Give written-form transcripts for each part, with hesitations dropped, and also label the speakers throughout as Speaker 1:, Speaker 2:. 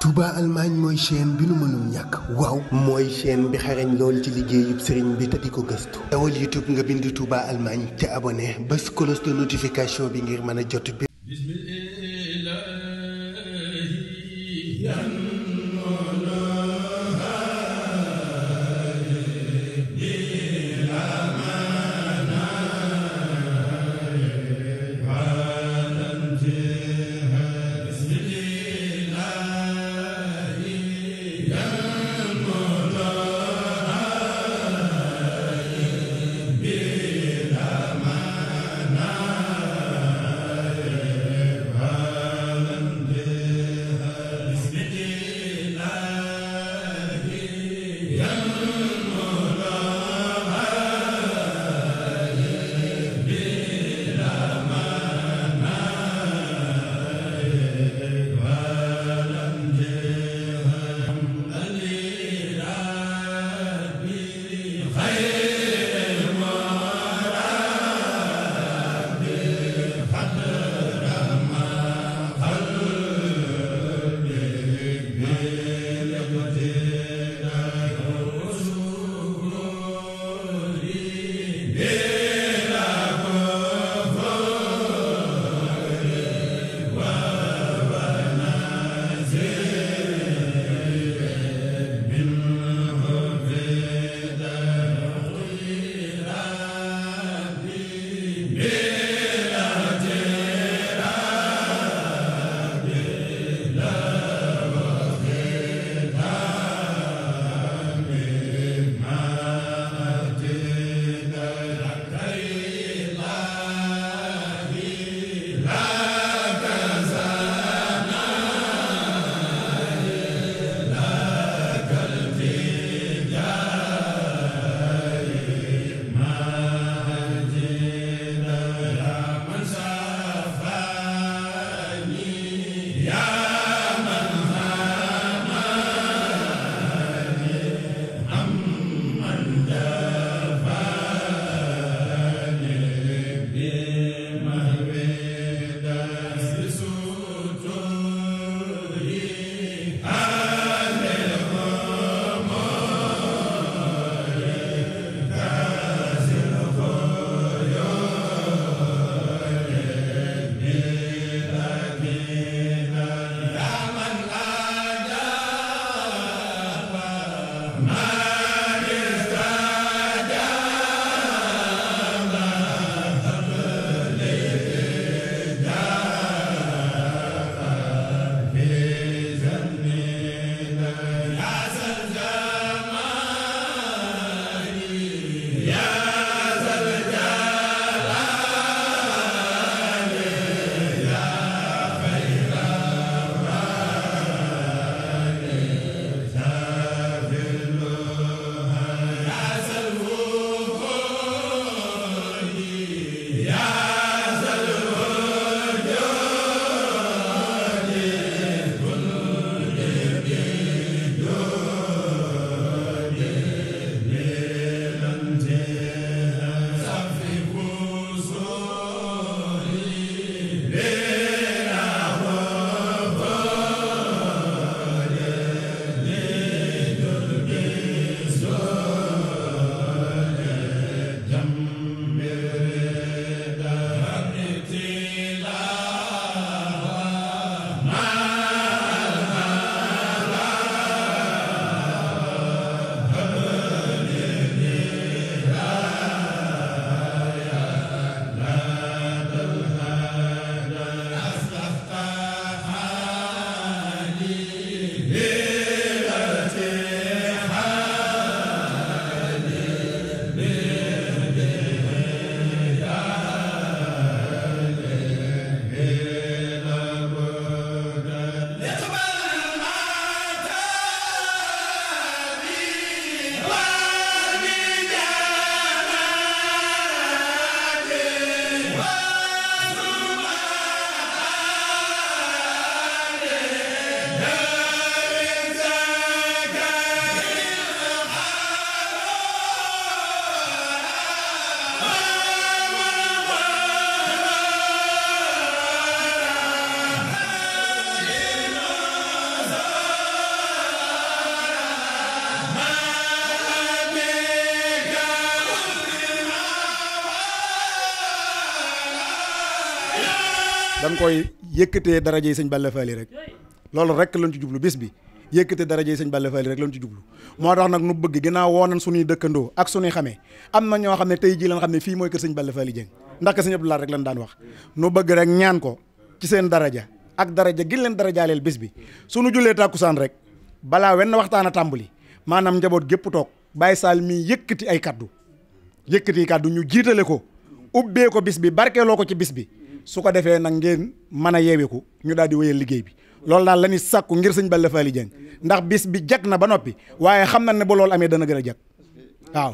Speaker 1: Touba Allemagne mooy chaîne bi nu mënul ñàkk waaw mooy chaîne bi xarañ lool ci liggéeyub sëriñ bi te di ko gëstu dawal YouTube nga bind Touba Allemagne te abonné bés cloche de notification bi ngir mën a jot bi
Speaker 2: koy yëkkatee darajey sëñ Balla Fally rek loolu rek lañ ci jublu bis bi yëkkatee darajey sëñ Balla Fally rek lañ ci jublu moo tax nag nu bëgg ginnaaw woo nañ suñuy dëkkandoo ak suñuy xamee am na ñoo xam ne tey jii lañ xam ne fii mooy kër sëñ Balla Fally Dieng ndax ka sëñ Abdou Lahad rek lañ daan wax nu bëgg rek ñaan ko ci seen daraja ak daraja gi leen darajaaleel bis bi suñu jullee tàkkusaan rek balaa wenn waxtaan a tàmbali maanaam njaboot gépp toog Baye Sall mi yëkkati ay kaddu ñu jiitale ko ubbee ko bis bi barkeeloo ko ci bis bi su ko defee nag ngeen mën a yeeweeku ñu daal di wéyal liggéey bi loolu daal la ñuy sàkku ngir sëñ Balla Fally Dieng ndax bis bi jag na ba noppi waaye xam na ne ba loolu amee dana gën a jag waaw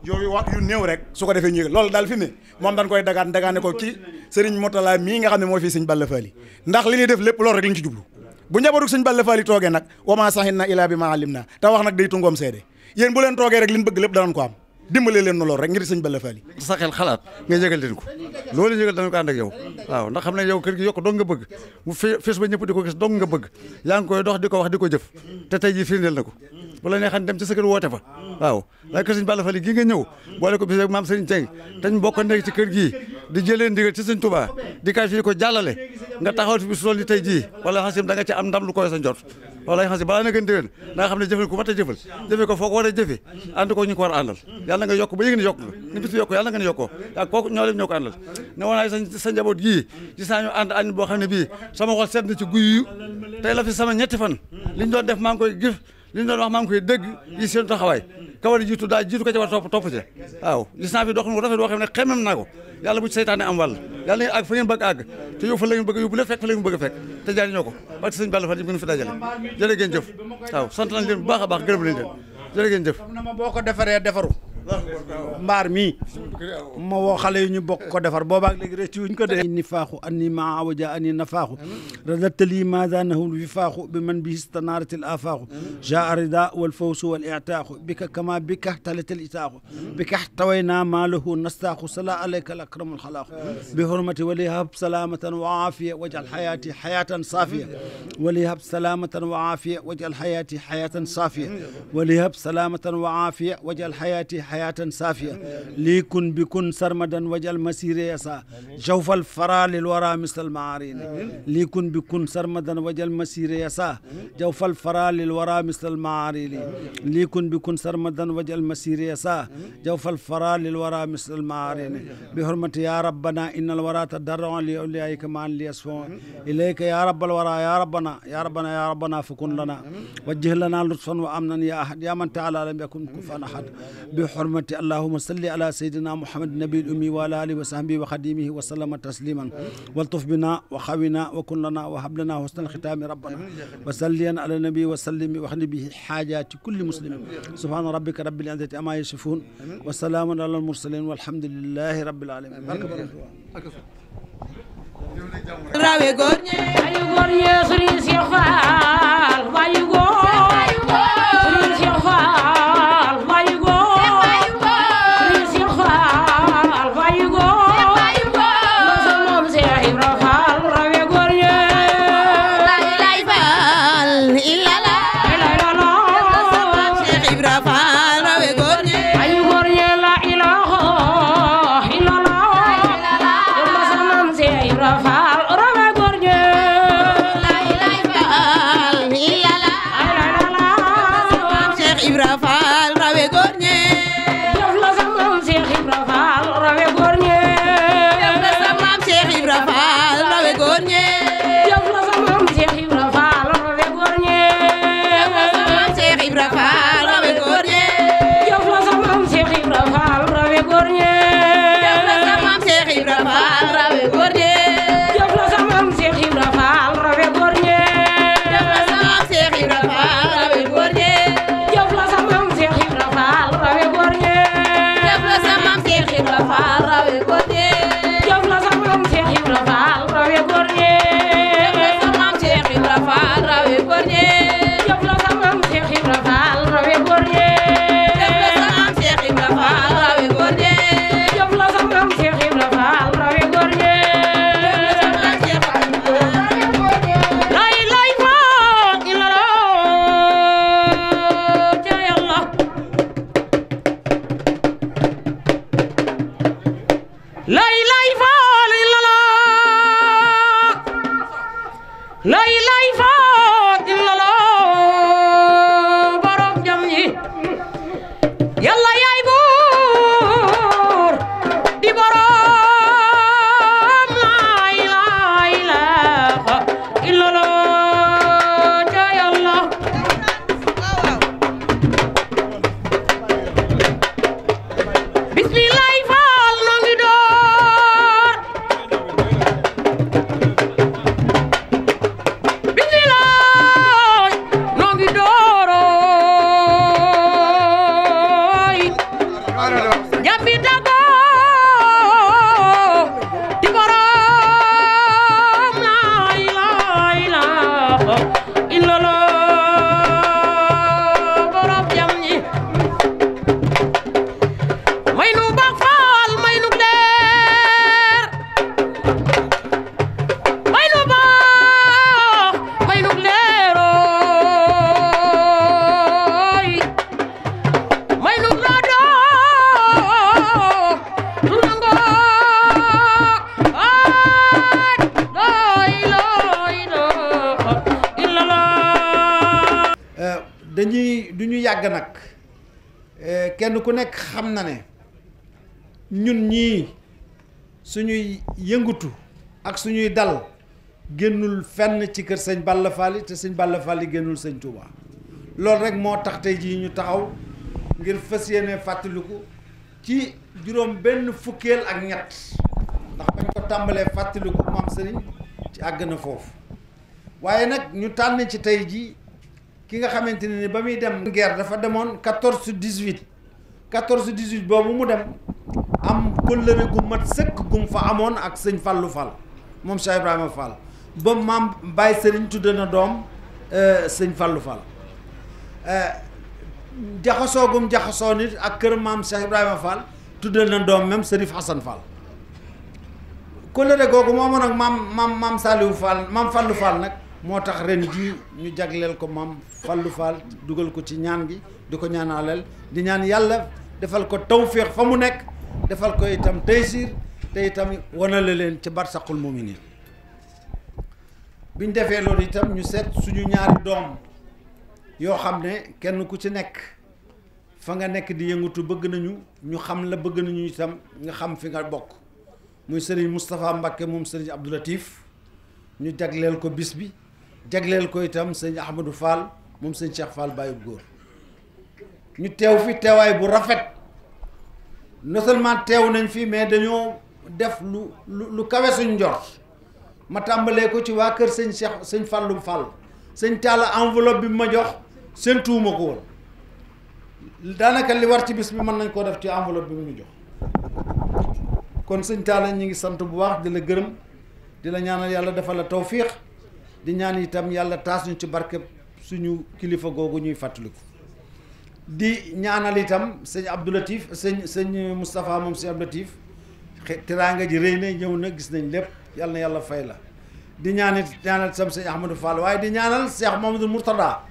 Speaker 2: yooyu wax yu néew rek su ko defee ñu loolu daal fi ne moom dañ koy dagaane ko ci Serigne Moutala mii nga xam ne moo fii sëñ Balla Fally ndax li ñuy def lépp loolu rek lañ ci jublu bu njabootu sëñ Balla Fally toogee nag wama saxin na ilaa bi ma alim na te wax nag day tungoom seede yéen bu leen toogee rek li ñu bëgg lépp danañ ko am dimbale leen na loolu rek ngir sëñ Balla Fally
Speaker 3: sa xel xalaat nga yëgal leen ko loolu yëgal dañu ko ànd ak yow waaw ndax xam ne yow kër gi yokk dong nga bëgg mu fees ba ñëpp di ko gis dong nga bëgg yaa ngi koy dox di ko wax di ko jëf te tey jii firndeel na ko bu la neexan dem ci sa kër woote fa waaw waaye kër sëñ Balla Fally gii nga ñëw boole ko bis ak maam Serigne Dieng dañ bokk nekk ci kër gii di jëlee ndigal ci sëñ Touba di kay fii ko jàllale nga taxaw ci bis loolu li tey jii wala xasim da nga ci am ndam lu koy sa njort wala xasim balaa na gën déwén da nga xam ne jëfal ko mat a jëfe ko foo ko war a jëfe ànd ko ñu ko war a àndal yàlla nga yokk ba yëg ne yokk nga ni bis bi yokk yàlla nga ne yokkoo ak kooku ñoo leen ñoo ko àndal ne woon sa njaboot gii ci saa ñu ànd boo xam ne bii sama xol seet na ci guy tey la fi sama ñetti fan liñ doon def maa ngi koy gis li ñu doon wax maa ngi koy dégg yi seen taxawaay ka war a jiitu daal jiitu ko ci war topp ci waaw gis naa fi dox rafet boo xam ne xemem naa ko yàlla bu ci seytaane am wàll yàlla nañu àgg fa ngeen bëgg àgg te yow fa la ngeen bëgg yóbbu leen fekk fa la ngeen bëgg a fekk te jariñoo ko parce que sëñ Balla Fally ngeen fi dajale jërë ngeen jëf waaw sant nañ leen bu baax a baax gërëm leen jërë ngeen jëf
Speaker 4: boo ko defaree defaru mbaar mii ma woo xale yi ñu bokk ko defar boobaak léegi rek ci wuñ ko de ni faaxu anni maa awaja anni na faaxu radattali maada nahul fi faaxu bi man bi istanaaratil afaaxu jaa rida wal fawsu wal i'taaxu bika kama bika talatal itaaxu bika tawayna maa lahu nastaaxu sala alayka al akramul xalaaxu bi hurmati wali hab salamatan wa aafiya wajal xayaati xayaatan saafiya wali hab salamatan wa aafiya wajal xayaati xayaatan saafiya wali hab salamatan wa aafiya wajal xayaati حياة صافية ليكن بكن سرمدا وجل مسير يسا جوف الفرا للورى مثل المعارين ليكن بكن سرمدا وجل مسير يسا جوف الفرا للورى مثل المعارين ليكن بكن سرمدا وجل مسير يسا جوف الفرا للورى مثل المعارين بحرمة يا ربنا إن الورى تضرع لأوليائك معا ليصفون إليك يا رب الورى يا ربنا يا ربنا يا ربنا فكن لنا وجه لنا لطفا وأمنا يا أحد يا من تعالى لم يكن كفوا أحد بحرمة اللهم صل على سيدنا محمد النبي الأمي وعلى آله وصحبه وخديمه وسلم تسليما والطف بنا وخونا وكن لنا وهب لنا حسن الختام ربنا وصليا على النبي وسلم واخلي به حاجات كل مسلم سبحان ربك رب العزة عما يصفون وسلام على المرسلين والحمد لله رب العالمين
Speaker 5: rawe gorñe ayu gorñe Serigne Cheikh Fall bayu go Serigne Cheikh Fall bayu go Serigne Cheikh Fall bayu go masa mom Cheikh Ibra Fall rawe gorñe la ilaha Fall illa la Cheikh Ibra Fall rawe gorñe ayu gorñe la ilaha illa la masa mom Cheikh Ibra Fall rawe gorñe la ilaha illallah borom jam ñi yàlla yaay buur di borom la ilaha illallah ja yàlla bismillah faal noo ngi door bismillah noo ngi dooroy jambi dago di borom la ilaha illallah borom jam ñi may nu baax faal may nu leer may nu baax may nu leerooy may nu raado tu nango ay la ilaha illallah
Speaker 4: du ñu yàgg nag kenn ku nekk xam na ne ñun ñii suñuy yëngutu ak suñuy dal génnul fenn ci kër sëñ Balla Fall te sëñ Balla Fall génnul sëñ Touba loolu rek moo tax tey jii ñu taxaw ngir fas yéene fàttaliku ci juróom benn fukkeel ak ñett ndax bañ ko tàmbalee fàttaliku maam sëriñ ci àgg na foofu waaye nag ñu tànn ci tey jii ki nga xamante ne ni ba muy dem guerre dafa demoon 14-18 boobu mu dem am kóllëre gu mat sëkk gum fa amoon ak sëñ Fallou Fall moom Cheikh Ibrahima Fall ba maam Baye Serigne tudde na doom sëñ Fallou Fall jaxasoo gum jaxasoo nit ak kër maam Cheikh Ibrahima Fall tudde na doom même Serif Hassan Fall kóllëre googu moo amoon ak maam Saliou Fall maam Fallou Fall nag moo tax ren jii ñu jagleel ko maam Fallou Fall dugal ko ci ñaan gi di ko ñaanaleel di ñaan yàlla defal ko tawféex fa mu nekk defal ko itam taysiir te itam wanale leen ci barsaqul muminin biñ defee loolu itam ñu seet suñu ñaari doom yoo xam ne kenn ku ci nekk fa nga nekk di yëngatu bëgg nañu ñu xam la bëgg nañu itam nga xam fi nga bokk muy Serigne Moustapha Mbacké moom Serigne Abdou Latif ñu jagleel ko bis bi jagleel ko itam sëñ Ahmadou Fall moom sëñ Cheikh Fall Baye góor ñu teew fi teewaay bu rafet non seulement teew nañ fi mais dañoo def lu kawe suñ njort ma tàmbalee ko ci waa kër sëñ Cheikh sëñ Fallou Fall sëñ Talla enveloppe bi ma jox seen tuuma ko woon daanaka li war ci bis bi mën nañ koo def ci enveloppe bi mu ñu jox kon sëñ Talla ñu ngi sant bu baax di la gërëm di la ñaanal yàlla defal la tawfiix di ñaan itam yàlla taas ñu ci barke suñu kilifa googu ñuy fàttaliku di ñaanal itam sëñ Abdou Latif sëñ Moustapha moom sëñ Abdou Latif teraanga ji rëy na ñëw na gis nañ lépp yàlla na yàlla fay la di ñaanal itam sëñ Ahmadou Fall waaye di ñaanal Cheikh Mamadou Mourtada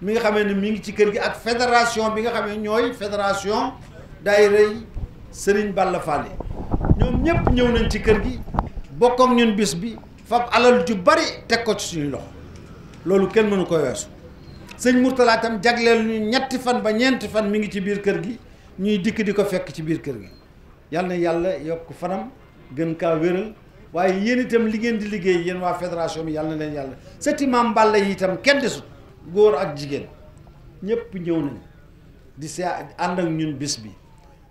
Speaker 4: mi nga xamee ne mi ngi ci kër gi ak fédération bi nga xamee ñooy fédération daayira Serigne Balla Fall yi ñoom ñëpp ñëw nañ ci kër gi bokk ak ñun bis bi fab alal ju bari teg ko ci suñu loxo loolu kenn mënu ko weesu sëñ Mourtala itam jagleel ñu ñetti fan ba ñeenti fan mi ngi ci biir kër gi ñuy dikk di ko fekk ci biir kër gi yal na yàlla yokk fanam gën kaa wéral waaye yéen itam li ngeen di liggéey yéen waa fédération bi yal na leen yàlla sëti maam Balla yi itam kenn desut góor ak jigéen ñëpp ñëw nañ di ànd ak ñun bis bi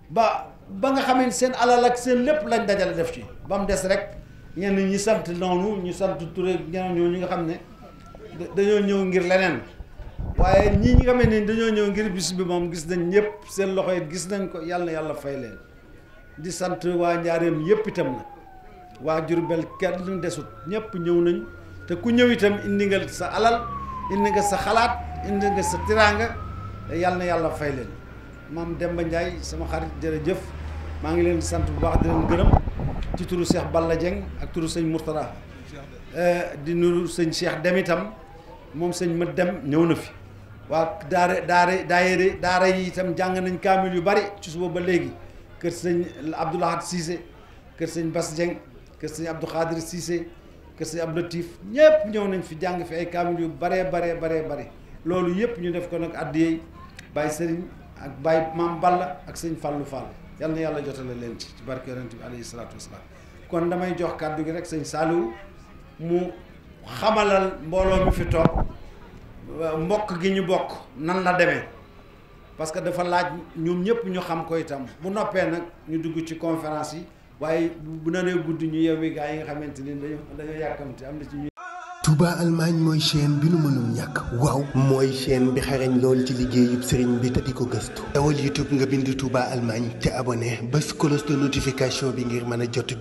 Speaker 4: ba nga xamee ne seen alal ak seen lépp lañ dajale def ci ba mu des rek ñenn ñi sant noonu ñu sant Touré ñeneen ñoo ñi nga xam ne dañoo ñëw ngir leneen waaye ñii ñi nga xam ne dañoo ñëw ngir bis bi moom gis nañ ñëpp seen loxo yi gis nañ ko yàlla na yàlla fay leen di sant waa Njaareem yëpp itam na waa Jurbel kenn desut ñëpp ñëw nañ te ku ñëw itam indi nga sa alal indi nga sa xalaat indi nga sa tiraanga yàlla na yàlla fay leen maam Demba Ndiaye sama xarit jërëjëf maa ngi leen di sant bu baax di leen gërëm ci turu Cheikh Balla Dieng ak turu sëñ Mourtada di nuru sëñ Cheikh Dem itam moom sëñ Mat Dem ñëw na fi waa daara yi itam jàng nañ kaamil yu bari ci suba ba léegi kër sëñ Abdoulahad Cissé kër sëñ Bass Dieng kër sëñ Abdou Khadir Cissé kër sëñ Abdou Latif ñëpp ñëw nañ fi jàng fi ay kaamil yu baree bari loolu yëpp ñu def ko nag addiyey Baye Serigne ak Baye Maam Balla ak sëñ Fallou Fall yal na yàlla jotale leen ci barke yonent bi alayhi salaatu wasalaam kon damay jox kàddu gi rek sëñ Saliou mu xamalal mbooloo mi fi toog mbokk gi ñu bokk nan la demee parce que dafa laaj ñoom ñëpp ñu xam ko itam bu noppee nag ñu dugg ci conférence yi waaye bu naree guddi ñu yewwi gaa yi nga xamante ni dañoo yàkkamti am na ci ñu.
Speaker 1: Touba Allemagne mooy chaîne bi nu mënul ñàkk waaw mooy chaîne bi xarañ lool ci liggéeyub sëriñ bi te di ko gëstu dawal YouTube nga bind Touba Allemagne te abonné bés cloche de notification bi ngir mën a jot